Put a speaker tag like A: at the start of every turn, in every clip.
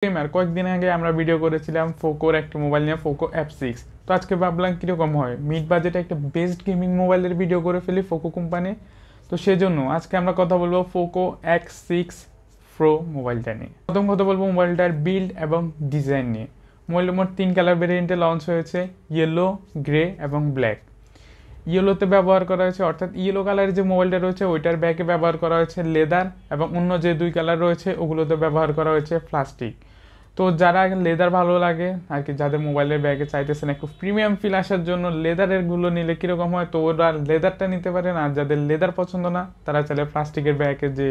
A: আর কয়েকদিন আগে আমরা ভিডিও করেছিলাম পোকোর একটা মোবাইল নিয়ে, পোকো F6। তো আজকে ভাবলাম কীরকম হয় মিড বাজেটে একটা বেস্ট গেমিং মোবাইলের ভিডিও করে ফেলি পোকো কোম্পানি। তো সেজন্য আজকে আমরা কথা বলবো পোকো X6 প্রো মোবাইলটা নিয়ে। প্রথম কথা বলবো মোবাইলটার বিল্ড এবং ডিজাইন নিয়ে। মোবাইলের মোট 3 কালার ভেরিয়েন্টে লঞ্চ হয়েছে, ইয়েলো, গ্রে এবং ব্ল্যাক। ইয়েলোতে ব্যবহার করা হয়েছে, অর্থাৎ ইয়েলো কালারের যে মোবাইলটা রয়েছে ওইটার ব্যাকে ব্যবহার করা হয়েছে লেদার, এবং অন্য যে 2 কালার রয়েছে ওগুলোতে ব্যবহার করা হয়েছে প্লাস্টিক। তো যারা লেদার ভালো লাগে আর কি, যাদের মোবাইলের ব্যাগে চাইতেছেন একটু প্রিমিয়াম ফিল আসার জন্য লেদারেরগুলো নিলে কীরকম হয়, তো ওরা লেদারটা নিতে পারেন। আর যাদের লেদার পছন্দ না তারা চাইলে প্লাস্টিকের ব্যাগে যে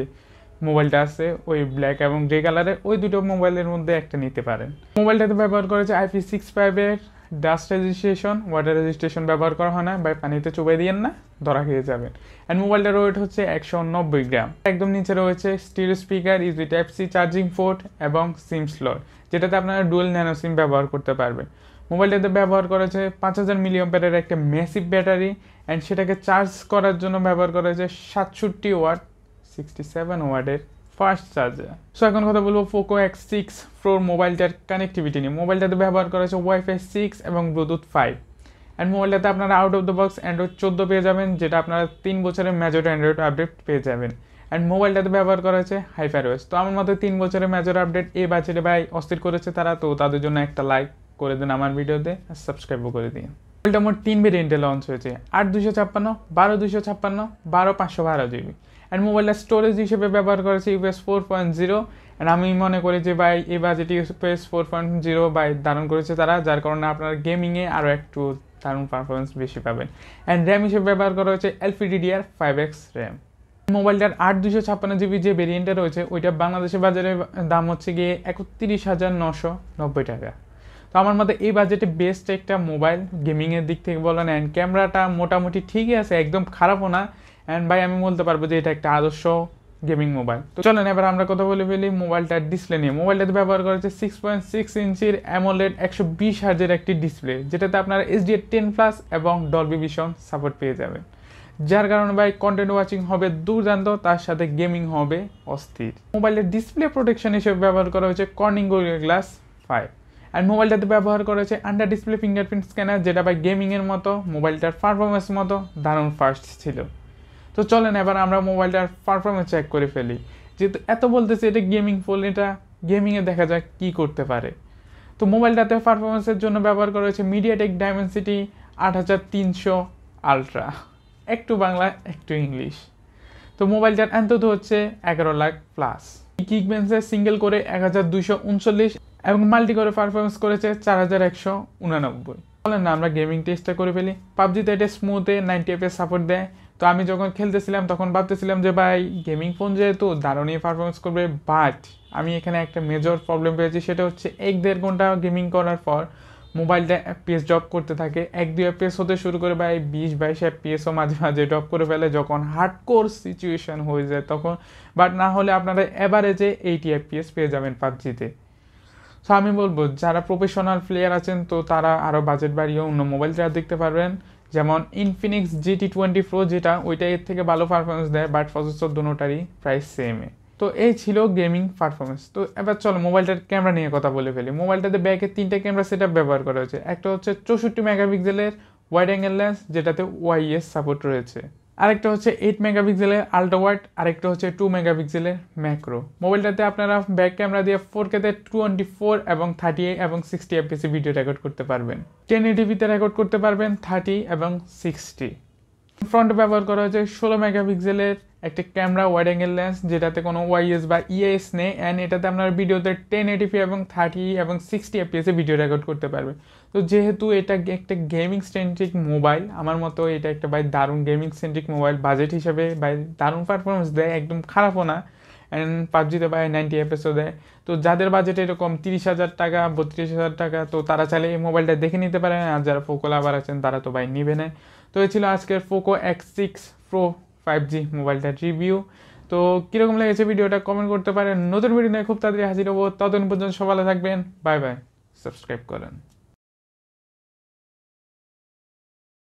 A: মোবাইলটা আছে ওই ব্ল্যাক এবং গ্রে কালারের ওই দুটো মোবাইলের মধ্যে একটা নিতে পারেন। মোবাইলটাতে ব্যবহার করেছে IP65 dust registration, water registration ব্যবহার করা হয় না, বা পানিতে চুবাই দিয়েন না, ধরা খেয়ে যাবেন। অ্যান্ড মোবাইলটার ওয়েট হচ্ছে 190 গ্রাম। একদম নিচে রয়েছে stereo speaker, USB type-C charging port এবং সিম স্লট, যেটাতে আপনারা ডুয়েল ন্যানো সিম ব্যবহার করতে পারবেন। মোবাইলটাতে ব্যবহার করেছে 5000 মিলিঅ্যাম্পিয়ারের একটা ম্যাসিভ ব্যাটারি, অ্যান্ড সেটাকে চার্জ করার জন্য ব্যবহার করেছে 67 ওয়াট 67 ওয়াটের ফাস্ট চার্জার। সো এখন কথা বলবো পোকো X6 প্রো মোবাইলটার কানেক্টিভিটি নিয়ে। মোবাইলটাতে ব্যবহার করা হয়েছে Wi-Fi 6 এবং ব্লুটুথ 5। অ্যান্ড মোবাইলটাতে আপনারা out of the box Android 14 পেয়ে যাবেন, যেটা আপনারা 3 বছরের মেজর অ্যান্ড্রয়েড আপডেট পেয়ে যাবেন। অ্যান্ড মোবাইলটাতে ব্যবহার করা হয়েছে HyperOS। তো আমার মতে 3 বছরের মেজর আপডেট এই বাজেটে ভাই অস্থির করেছে তারা, তো তাদের জন্য একটা লাইক করে দিন আমার ভিডিওতে, আর সাবস্ক্রাইবও করে দিন। মোবাইলটা মোট 3 ভেরিয়েন্টে লঞ্চ হয়েছে, 8256, 12256, 12512 জিবি। অ্যান্ড মোবাইলটা স্টোরেজ হিসেবে ব্যবহার করেছে UFS 4.0। অ্যান্ড আমি মনে করি যে ভাই এই বাজেটে UFS 4.0 বাই ধারণ করেছে তারা, যার কারণে আপনার গেমিংয়ে আরও একটু দারুণ পারফরমেন্স বেশি পাবেন। অ্যান্ড র্যাম হিসেবে ব্যবহার করা হয়েছে LPDDR5X র্যাম। মোবাইলটার 8256 জিবি যে ভেরিয়েন্টটা রয়েছে ওইটা বাংলাদেশের বাজারে দাম হচ্ছে গিয়ে 31,990 টাকা। তো আমার মতে এই বাজেটে বেস্ট একটা মোবাইল গেমিংয়ের দিক থেকে বলেন। অ্যান্ড ক্যামেরাটা মোটামুটি ঠিকই আছে, একদম খারাপও না। অ্যান্ড ভাই আমি বলতে পারবো যে এটা একটা আদর্শ গেমিং মোবাইল। তো চলেন এবার আমরা কথা বলে ফেলি মোবাইলটার ডিসপ্লে নিয়ে। মোবাইলটাতে ব্যবহার করেছে 6.6 ইঞ্চির অ্যামোলেড 120 হার্জের একটি ডিসপ্লে, যেটাতে আপনারা HDR10+ এবং ডলবি ভিশন সাপোর্ট পেয়ে যাবেন, যার কারণে ভাই কন্টেন্ট ওয়াচিং হবে দুর্দান্ত, তার সাথে গেমিং হবে অস্থির। মোবাইলের ডিসপ্লে প্রোটেকশন হিসেবে ব্যবহার করা হয়েছে কর্নিং গরিলা গ্লাস 5। অ্যান্ড মোবাইলটাতে ব্যবহার করেছে আন্ডার ডিসপ্লে ফিঙ্গারপ্রিন্ট স্ক্যানার, যেটা ভাই গেমিংয়ের মতো মোবাইলটার পারফরমেন্স মতো দারুণ ফাস্ট ছিল। তো চলেন এবার আমরা মোবাইলটার পারফরমেন্স চেক করে ফেলি। যেহেতু এত বলতেছে এটা গেমিং ফোন, এটা গেমিংয়ে দেখা যাক কী করতে পারে। তো মোবাইলটাতে পারফরমেন্সের জন্য ব্যবহার করা হয়েছে MediaTek Dimensity 8300 আলট্রা। একটু বাংলা একটু ইংলিশ। তো মোবাইলটার অন্তত হচ্ছে 11 লাখ প্লাস। কিকবেন্সে সিঙ্গেল করে 1239 এবং মাল্টি করে পারফরমেন্স করেছে 4189। বলেন না আমরা গেমিং টেস্টটা করে ফেলি। পাবজিতে এটা স্মুথে 90 FPS সাপোর্ট দেয়। তো আমি যখন খেলতেছিলাম তখন ভাবতেছিলাম যে ভাই গেমিং ফোন যেহেতু দারুণই পারফরমেন্স করবে, বাট আমি এখানে একটা মেজর প্রবলেম পেয়েছি, সেটা হচ্ছে 1-1.5 ঘন্টা গেমিং করার পর মোবাইলটা FPS ড্রপ করতে থাকে। 1-2 FPS হতে শুরু করে ভাই 20-22 FPSও মাঝে মাঝে ড্রপ করে ফেলে যখন হার্ডকোর সিচুয়েশন হয়ে যায় তখন। বাট না হলে আপনারা এভারেজে 80 FPS পেয়ে যাবেন পাবজিতে। সো আমি বলবো যারা প্রফেশনাল প্লেয়ার আছেন তো তারা আরও বাজেট বাড়িয়ে অন্য মোবাইলটা দেখতে পারবেন, যেমন Infinix GT20 Pro, যেটা ওইটা এর থেকে ভালো পারফরমেন্স দেয়, বাট প্রসেসর দুটোটারই প্রাইস সেমে। তো এই ছিল গেমিং পারফরমেন্স। তো এবার চলো মোবাইলটার ক্যামেরা নিয়ে কথা বলে ফেলি। মোবাইলটাতে ব্যাকে 3টা ক্যামেরা সেটআপ ব্যবহার করা হয়েছে। একটা হচ্ছে 64 মেগাপিক্সেলের ওয়াইড অ্যাঙ্গেল লেন্স, যেটাতে OIS সাপোর্ট রয়েছে। আরেকটা হচ্ছে 8 মেগাপিক্সেলের আল্ট্রা ওয়াইড, আরেকটা হচ্ছে 2 মেগাপিক্সেলের ম্যাক্রো। মোবাইলটাতে আপনারা ব্যাক ক্যামেরা দিয়ে 4K-তে 24 এবং 30 এবং 60 FPS ভিডিও রেকর্ড করতে পারবেন। 1080p-তে রেকর্ড করতে পারবেন 30 এবং 60। ফ্রন্টে ব্যবহার করা হয়েছে 16 মেগাপিক্সেলের একটা ক্যামেরা ওয়াইড অ্যাঙ্গেল লেন্স, যেটাতে কোনো OIS বা EIS নেই। অ্যান্ড এটাতে আপনার ভিডিওতে 1080p এবং 30 এবং 60 FPS ভিডিও রেকর্ড করতে পারবে। তো যেহেতু এটা একটা গেমিং সেন্ট্রিক মোবাইল, আমার মতো এটা একটা ভাই দারুণ গেমিং সেন্ট্রিক মোবাইল। বাজেট হিসাবে ভাই দারুণ পারফরমেন্স দেয়, একদম খারাপও না। অ্যান্ড পাবজিতে ভাই 90 FPSও দেয়। তো যাদের বাজেট এরকম 30,000 টাকা 32,000 টাকা, তো তারা চাইলে এই মোবাইলটা দেখে নিতে পারেন। আর যারা পোকো লাভার আছেন তারা তো ভাই নিবে না। তো এই ছিল আজকের পোকো X6 Pro 5G মোবাইলটার রিভিউ। তো কীরকম লেগেছে ভিডিওটা কমেন্ট করতে পারেন। নতুন ভিডিও নিয়ে খুব তাড়াতাড়ি হাজির হবো, ততদিন পর্যন্ত সবাই ভালো থাকবেন। বাই বাই, সাবস্ক্রাইব করেন।